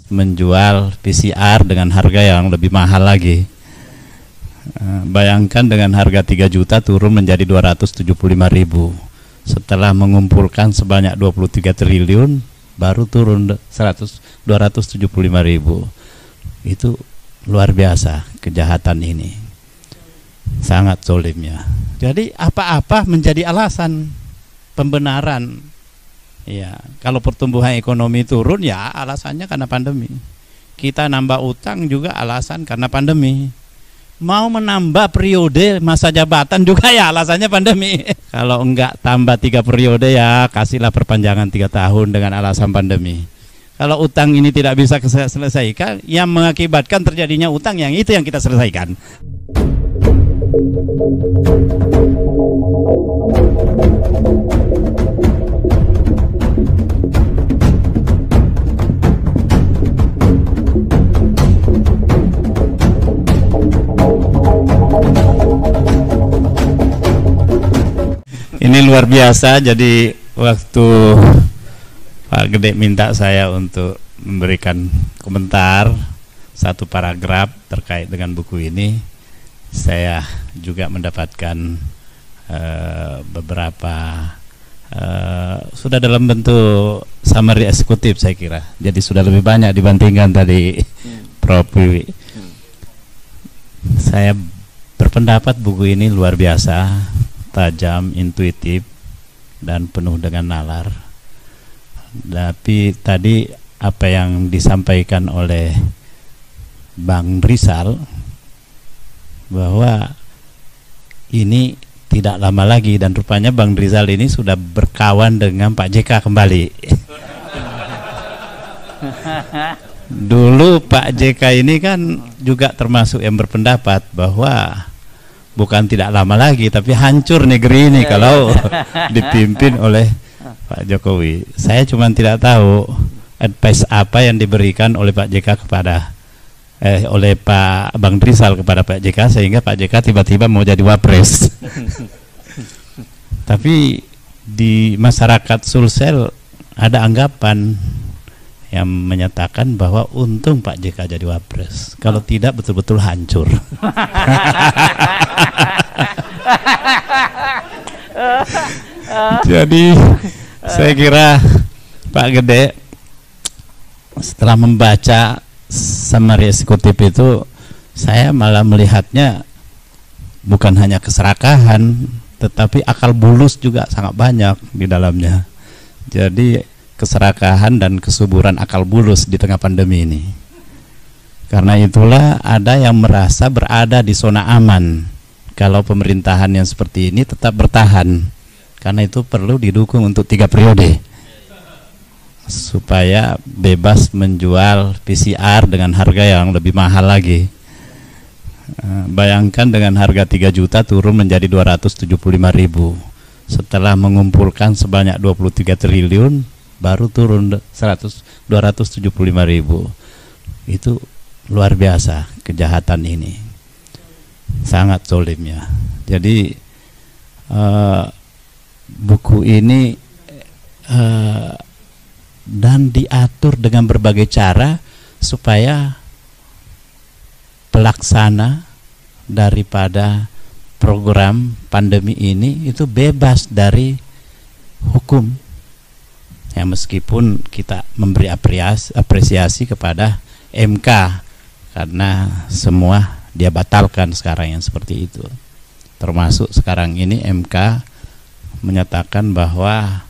menjual PCR dengan harga yang lebih mahal lagi. Bayangkan dengan harga 3 juta turun menjadi 275.000. Setelah mengumpulkan sebanyak 23 triliun baru turun 275.000. Itu luar biasa kejahatan ini. Sangat zolimnya. Jadi apa-apa menjadi alasan pembenaran. Ya, kalau pertumbuhan ekonomi turun ya alasannya karena pandemi. Kita nambah utang juga alasan karena pandemi. Mau menambah periode masa jabatan juga ya alasannya pandemi. Kalau enggak tambah 3 periode ya kasihlah perpanjangan 3 tahun dengan alasan pandemi. Kalau utang ini tidak bisa selesaikan, yang mengakibatkan terjadinya utang yang itu yang kita selesaikan. Ini luar biasa. Jadi waktu Pak Gede minta saya untuk memberikan komentar satu paragraf terkait dengan buku ini, saya juga mendapatkan beberapa sudah dalam bentuk summary eksekutif saya kira. Jadi sudah lebih banyak dibandingkan tadi Prof. Wiwi. Saya berpendapat buku ini luar biasa, tajam, intuitif, dan penuh dengan nalar. Tapi tadi apa yang disampaikan oleh Bang Rizal, bahwa ini tidak lama lagi, dan rupanya Bang Rizal ini sudah berkawan dengan Pak JK kembali. Dulu Pak JK ini kan juga termasuk yang berpendapat bahwa bukan tidak lama lagi, tapi hancur negeri ini kalau dipimpin oleh Pak Jokowi. Saya cuma tidak tahu advice apa yang diberikan oleh Pak JK kepada oleh Pak Bang Rizal kepada Pak JK sehingga Pak JK tiba-tiba mau jadi wapres. Tapi di masyarakat Sulsel ada anggapan yang menyatakan bahwa untung Pak JK jadi wapres, kalau tidak betul-betul hancur. Jadi saya kira Pak Gede setelah membaca summary eksekutif itu, saya malah melihatnya bukan hanya keserakahan, tetapi akal bulus juga sangat banyak di dalamnya. Jadi keserakahan dan kesuburan akal bulus di tengah pandemi ini. Karena itulah ada yang merasa berada di zona aman kalau pemerintahan yang seperti ini tetap bertahan, karena itu perlu didukung untuk 3 periode supaya bebas menjual PCR dengan harga yang lebih mahal lagi. Bayangkan dengan harga 3 juta turun menjadi 275.000. Setelah mengumpulkan sebanyak 23 triliun baru turun 275.000. Itu luar biasa kejahatan ini, sangat zolimnya. Jadi buku ini dan diatur dengan berbagai cara supaya pelaksana daripada program pandemi ini itu bebas dari hukum. Ya, meskipun kita memberi apresiasi kepada MK karena semua dia batalkan sekarang yang seperti itu. Termasuk sekarang ini MK menyatakan bahwa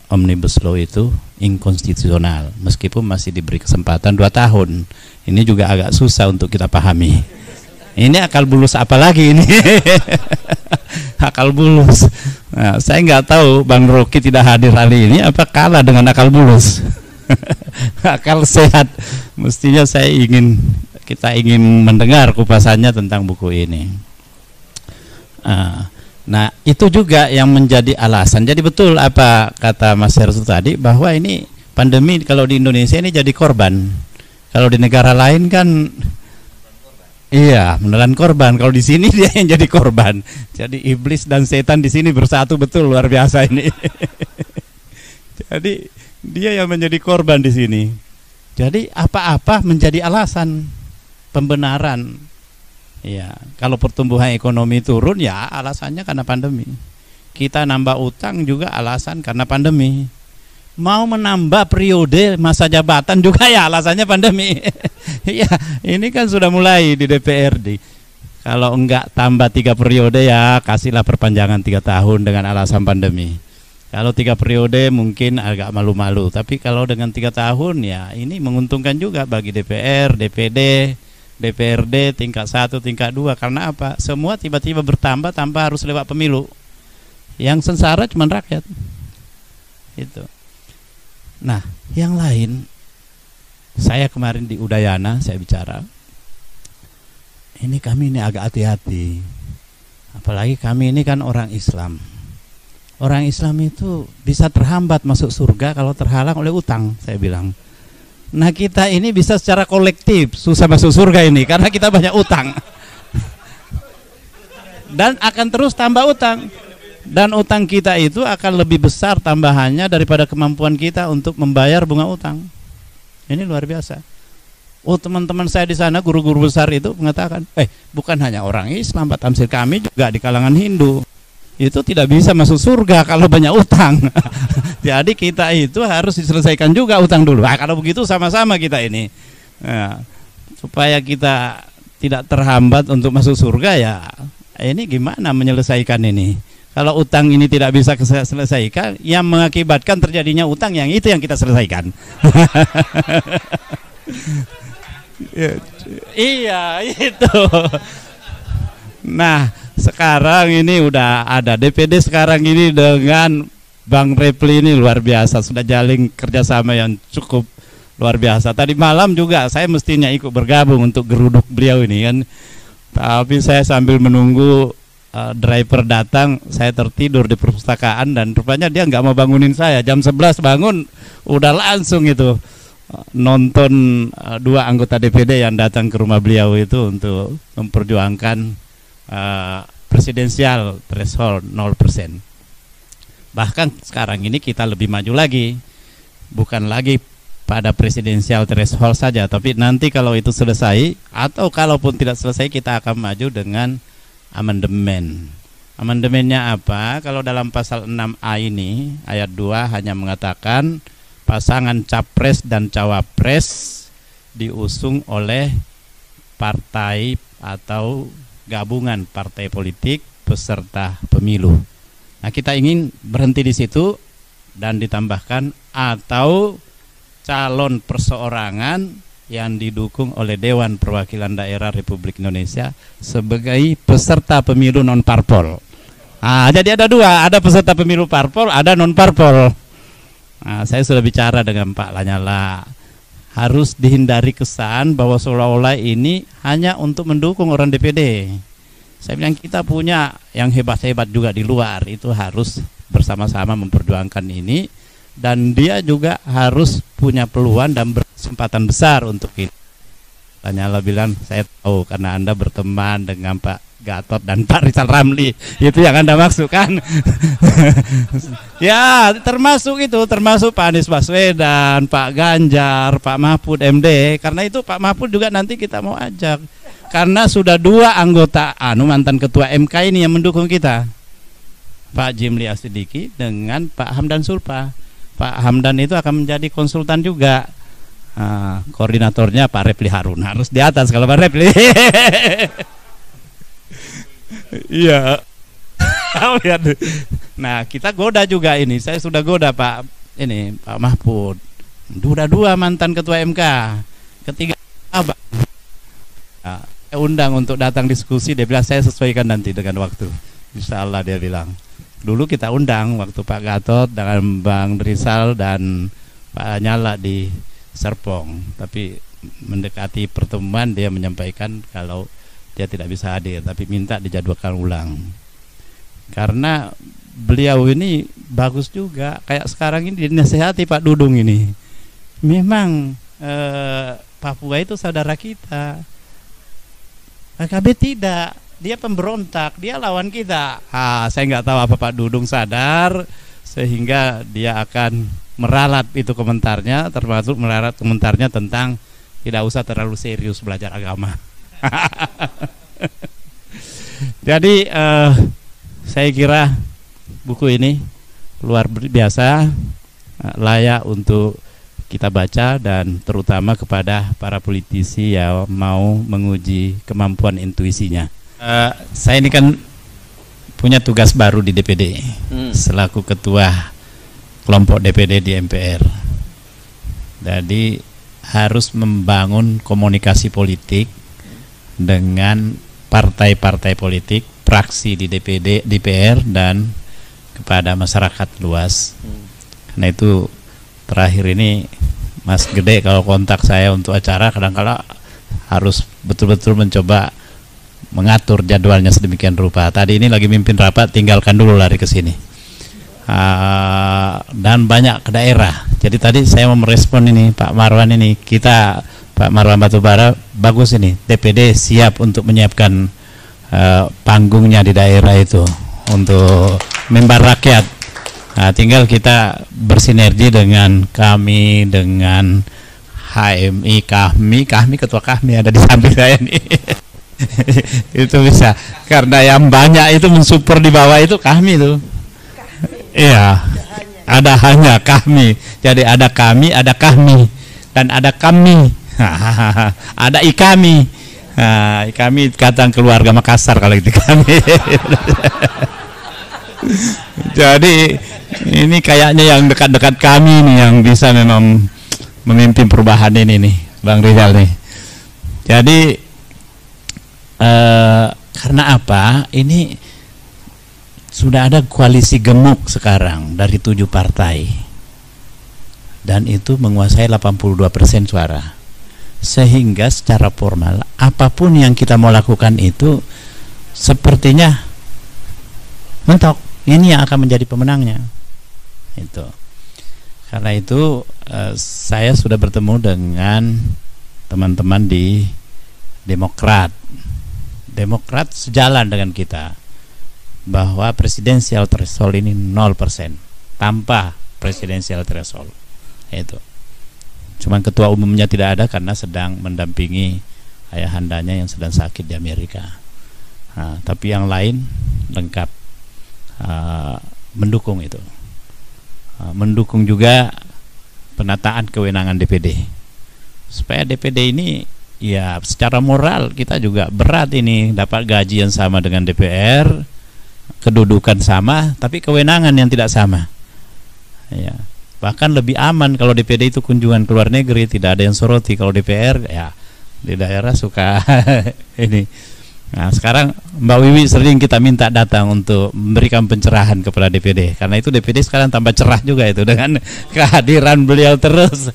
Omnibus Law itu inkonstitusional meskipun masih diberi kesempatan 2 tahun. Ini juga agak susah untuk kita pahami. Ini akal bulus apa lagi ini? Akal bulus. Nah, saya nggak tahu Bang Rocky tidak hadir hari ini apa kalah dengan akal bulus. Akal sehat. Mestinya kita ingin mendengar kupasannya tentang buku ini. Nah, itu juga yang menjadi alasan. Jadi betul apa kata Mas Heru tadi, bahwa ini pandemi kalau di Indonesia ini jadi korban. Kalau di negara lain kan iya, menelan korban. Kalau di sini dia yang jadi korban. Jadi iblis dan setan di sini bersatu betul, luar biasa ini. Jadi dia yang menjadi korban di sini. Jadi apa-apa menjadi alasan pembenaran. Ya, kalau pertumbuhan ekonomi turun ya alasannya karena pandemi. Kita nambah utang juga alasan karena pandemi. Mau menambah periode masa jabatan juga ya alasannya pandemi. Ya, ini kan sudah mulai di DPRD. Kalau enggak tambah 3 periode ya kasihlah perpanjangan 3 tahun dengan alasan pandemi. Kalau 3 periode mungkin agak malu-malu, tapi kalau dengan 3 tahun ya ini menguntungkan juga bagi DPR, DPD, DPRD tingkat 1, tingkat 2. Karena apa? Semua tiba-tiba bertambah tanpa harus lewat pemilu. Yang sengsara cuma rakyat. Itu. Nah, yang lain, saya kemarin di Udayana saya bicara. Ini kami ini agak hati-hati. Apalagi kami ini kan orang Islam. Orang Islam itu bisa terhambat masuk surga kalau terhalang oleh utang, saya bilang. Nah, kita ini bisa secara kolektif susah masuk surga ini karena kita banyak utang. Dan akan terus tambah utang. Dan utang kita itu akan lebih besar tambahannya daripada kemampuan kita untuk membayar bunga utang. Ini luar biasa. Oh, teman-teman saya di sana guru-guru besar itu mengatakan, bukan hanya orang Islam, Pak Tamsir, kami juga di kalangan Hindu. Itu tidak bisa masuk surga kalau banyak utang. Jadi kita itu harus diselesaikan juga utang dulu. Nah, kalau begitu sama-sama kita ini. Nah, supaya kita tidak terhambat untuk masuk surga ya. Ini gimana menyelesaikan ini? Kalau utang ini tidak bisa selesaikan, yang mengakibatkan terjadinya utang yang itu yang kita selesaikan. Iya, itu. Nah, sekarang ini udah ada DPD sekarang ini dengan Bang Repli ini luar biasa, sudah jalin kerjasama yang cukup luar biasa. Tadi malam juga saya mestinya ikut bergabung untuk geruduk beliau ini kan, tapi saya sambil menunggu driver datang, saya tertidur di perpustakaan dan rupanya dia nggak mau bangunin saya. Jam 11 bangun, udah langsung itu nonton 2 anggota DPD yang datang ke rumah beliau itu untuk memperjuangkan presidensial threshold 0%. Bahkan sekarang ini kita lebih maju lagi, bukan lagi pada presidensial threshold saja, tapi nanti kalau itu selesai atau kalaupun tidak selesai kita akan maju dengan amandemen. Amandemennya apa? Kalau dalam pasal 6A ini ayat 2 hanya mengatakan pasangan capres dan cawapres diusung oleh partai atau gabungan partai politik peserta pemilu. Nah, kita ingin berhenti di situ dan ditambahkan atau calon perseorangan yang didukung oleh Dewan Perwakilan Daerah Republik Indonesia sebagai peserta pemilu non parpol. Nah, jadi ada 2, ada peserta pemilu parpol, ada non parpol. Nah, saya sudah bicara dengan Pak Lanyala, harus dihindari kesan bahwa seolah-olah ini hanya untuk mendukung orang DPD. Saya bilang kita punya yang hebat-hebat juga di luar, itu harus bersama-sama memperjuangkan ini, dan dia juga harus punya peluang dan kesempatan besar untuk itu. Lanyala bilang, saya tahu karena Anda berteman dengan Pak Gatot dan Pak Rizal Ramli, itu yang Anda maksud kan? Ya, termasuk itu, termasuk Pak Anies Baswedan, Pak Ganjar, Pak Mahfud MD. Karena itu Pak Mahfud juga nanti kita mau ajak, karena sudah 2 anggota mantan ketua MK ini yang mendukung kita, Pak Jimli Asidiki dengan Pak Hamdan Sulfa. Pak Hamdan itu akan menjadi konsultan juga. Koordinatornya Pak Repli Harun, harus di atas kalau Pak Repli. Iya. Nah, kita goda juga ini. Saya sudah goda Pak Mahfud. Udah 2 mantan ketua MK. Ketiga Abang. Nah, saya undang untuk datang diskusi. Dia bilang saya sesuaikan nanti dengan waktu. Insya Allah dia bilang. Dulu kita undang waktu Pak Gatot dengan Bang Rizal dan Pak Lanyala di Serpong, tapi mendekati pertemuan dia menyampaikan kalau dia tidak bisa hadir, tapi minta dijadwalkan ulang. Karena beliau ini bagus juga, kayak sekarang ini dinasehati Pak Dudung ini. Memang Papua itu saudara kita. PKB tidak, dia pemberontak, dia lawan kita. Saya nggak tahu apa Pak Dudung sadar sehingga dia akan meralat itu komentarnya, termasuk meralat komentarnya tentang tidak usah terlalu serius belajar agama. Jadi saya kira buku ini luar biasa, layak untuk kita baca, dan terutama kepada para politisi yang mau menguji kemampuan intuisinya. Saya ini kan punya tugas baru di DPD selaku ketua kelompok DPD di MPR. Jadi harus membangun komunikasi politik dengan partai-partai politik, fraksi di DPD, DPR, dan kepada masyarakat luas. Karena itu terakhir ini Mas Gede kalau kontak saya untuk acara, kadang-kala harus betul-betul mencoba mengatur jadwalnya sedemikian rupa. Tadi ini lagi mimpin rapat, tinggalkan dulu lari ke sini. Dan banyak ke daerah. Jadi tadi saya mau merespon ini Pak Marwan ini, Pak Marwan Batubara bagus ini, DPD siap untuk menyiapkan panggungnya di daerah itu untuk mimbar rakyat. Nah, tinggal kita bersinergi dengan kami, dengan HMI, kami ketua kami ada di samping saya nih. Itu bisa, karena yang banyak itu mensupport di bawah itu kami tuh. Iya, ada hanya kami. Jadi ada kami, dan ada kami. Ada ikami. Nah, kami kata keluarga Makassar kalau itu kami. Jadi ini kayaknya yang dekat-dekat kami nih yang bisa memang memimpin perubahan ini nih, Bang Rizal nih. Jadi karena apa? Ini sudah ada koalisi gemuk sekarang dari 7 partai, dan itu menguasai 82% suara. Sehingga secara formal apapun yang kita mau lakukan itu sepertinya mentok. Ini yang akan menjadi pemenangnya. Itu. Karena itu saya sudah bertemu dengan teman-teman di Demokrat. Demokrat sejalan dengan kita bahwa presidensial threshold ini 0%, tanpa presidensial threshold. Itu. Cuman ketua umumnya tidak ada karena sedang mendampingi ayahandanya yang sedang sakit di Amerika. Nah, tapi yang lain lengkap mendukung itu. Mendukung juga penataan kewenangan DPD, supaya DPD ini ya secara moral kita juga berat ini, dapat gaji yang sama dengan DPR, kedudukan sama, tapi kewenangan yang tidak sama. Ya, bahkan lebih aman kalau DPD itu kunjungan ke luar negeri, tidak ada yang soroti. Kalau DPR ya di daerah suka ini. Nah, sekarang Mbak Wiwi sering kita minta datang untuk memberikan pencerahan kepada DPD, karena itu DPD sekarang tambah cerah juga itu dengan kehadiran beliau terus.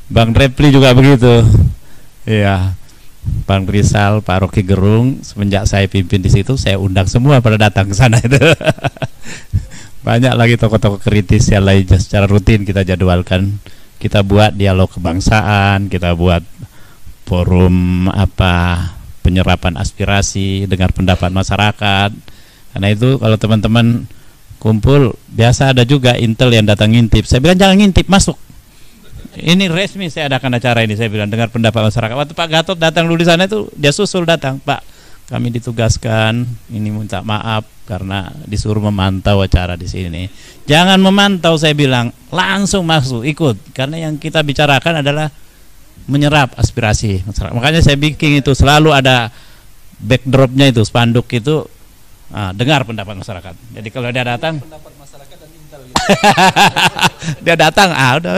Bang Repli juga begitu. Iya, Bang Rizal, Pak Rocky Gerung, semenjak saya pimpin di situ, saya undang semua pada datang ke sana itu. Banyak lagi tokoh-tokoh kritis yang lainnya, secara rutin kita jadwalkan. Kita buat dialog kebangsaan, kita buat forum penyerapan aspirasi, dengar pendapat masyarakat. Karena itu kalau teman-teman kumpul, biasa ada juga intel yang datang ngintip. Saya bilang jangan ngintip, masuk. Ini resmi saya adakan acara ini, saya bilang dengar pendapat masyarakat. Waktu Pak Gatot datang dulu di sana itu, dia susul datang, Pak, kami ditugaskan, ini minta maaf karena disuruh memantau acara di sini. Jangan memantau, saya bilang, langsung masuk, ikut. Karena yang kita bicarakan adalah menyerap aspirasi masyarakat. Makanya saya bikin itu selalu ada backdropnya itu, spanduk itu, dengar pendapat masyarakat. Jadi kalau dia datang, pendapat masyarakat dan intel gitu. Dia datang, udah.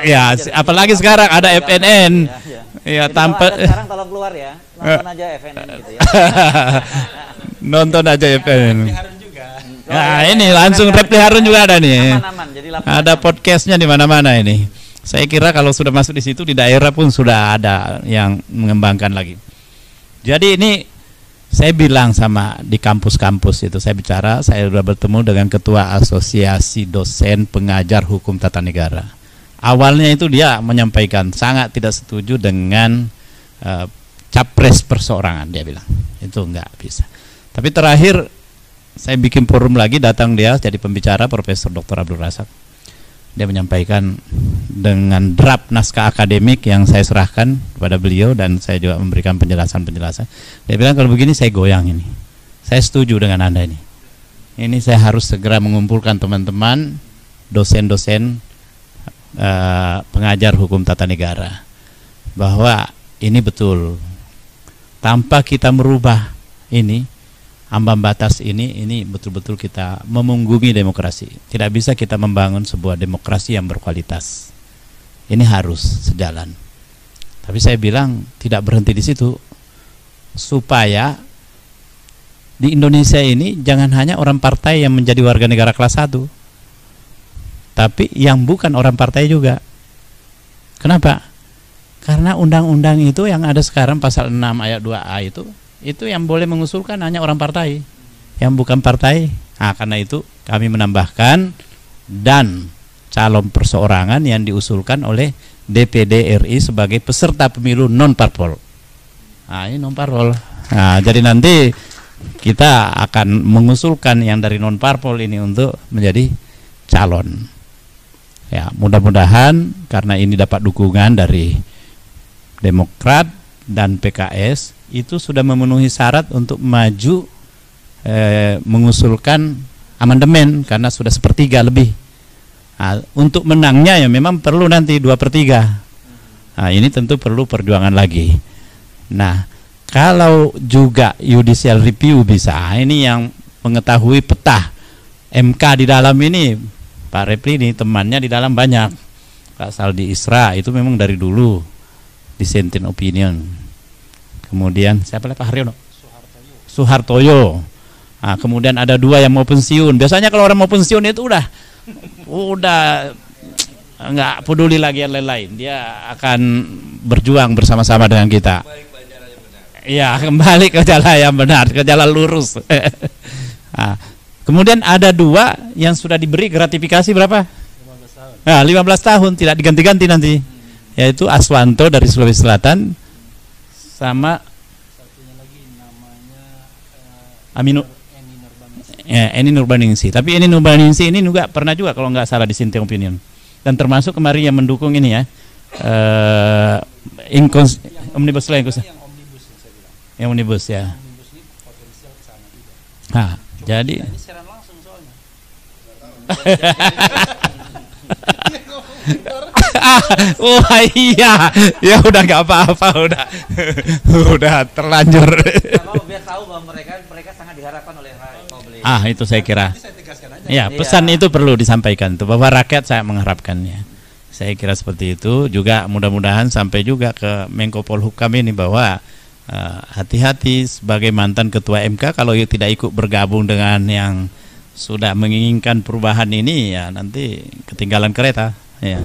Ya, apalagi sekarang ada FNN. Ya, tanpa sekarang tolong keluar ya, nonton aja FNN gitu ya. Nonton aja FNN. Nah, ini langsung Repli Harun juga ada nih. Aman-aman, jadi ada podcastnya di mana-mana ini. Saya kira kalau sudah masuk di situ, di daerah pun sudah ada yang mengembangkan lagi. Jadi ini saya bilang sama di kampus-kampus itu, saya bicara, saya sudah bertemu dengan ketua asosiasi dosen pengajar hukum tata negara. Awalnya itu dia menyampaikan sangat tidak setuju dengan capres perseorangan, dia bilang itu enggak bisa. Tapi terakhir saya bikin forum lagi, datang dia jadi pembicara, Profesor Dr. Abdul Razak. Dia menyampaikan dengan draft naskah akademik yang saya serahkan kepada beliau, dan saya juga memberikan penjelasan-penjelasan. Dia bilang kalau begini saya goyang ini. Saya setuju dengan Anda ini. Ini saya harus segera mengumpulkan teman-teman dosen-dosen pengajar hukum tata negara, bahwa ini betul, tanpa kita merubah ini ambang batas ini betul-betul kita memunggungi demokrasi. Tidak bisa kita membangun sebuah demokrasi yang berkualitas. Ini harus sejalan. Tapi saya bilang tidak berhenti di situ, supaya di Indonesia ini jangan hanya orang partai yang menjadi warga negara kelas 1, tapi yang bukan orang partai juga. Kenapa? Karena undang-undang itu yang ada sekarang pasal 6 ayat 2A itu yang boleh mengusulkan hanya orang partai, yang bukan partai. Nah, karena itu kami menambahkan dan calon perseorangan yang diusulkan oleh DPD RI sebagai peserta pemilu non parpol. Nah, ini non parpol. Nah, jadi nanti kita akan mengusulkan yang dari non parpol ini untuk menjadi calon. Ya, mudah-mudahan karena ini dapat dukungan dari Demokrat dan PKS, itu sudah memenuhi syarat untuk maju mengusulkan amandemen karena sudah 1/3 lebih. Nah, untuk menangnya ya memang perlu nanti 2/3. Nah, ini tentu perlu perjuangan lagi. Nah, kalau juga judicial review bisa, ini yang mengetahui peta MK di dalam ini, Pak Repli ini temannya di dalam banyak. Pak Saldi Isra itu memang dari dulu dissenting opinion. Kemudian siapa lagi, Pak Haryono? Suhartoyo. Nah, kemudian ada 2 yang mau pensiun. Biasanya kalau orang mau pensiun itu udah nggak peduli lagi yang lain-lain. Dia akan berjuang bersama-sama dengan kita. Iya, kembali ke jalan yang benar, ke jalan lurus. Nah, kemudian ada 2 yang sudah diberi gratifikasi berapa? 15 tahun. Nah, 15 tahun tidak diganti-ganti nanti. Yaitu Aswanto dari Sulawesi Selatan sama satunya lagi namanya Eni Nurbaningsi. Tapi Eni Nurbaningsi ini juga pernah juga kalau nggak salah dissenting opinion. Dan termasuk kemarin yang mendukung ini ya. Omnibus law yang omnibus ya. Nah, jadi wah iya, ya udah nggak apa-apa, udah terlanjur. Biar tahu bahwa mereka sangat diharapkan oleh publik. Itu saya kira. Ya, pesan itu perlu disampaikan tuh bahwa rakyat saya mengharapkannya. Saya kira seperti itu. Juga mudah-mudahan sampai juga ke Menko Polhukam ini bahwa hati-hati sebagai mantan ketua MK kalau tidak ikut bergabung dengan yang sudah menginginkan perubahan ini, ya nanti ketinggalan kereta ya.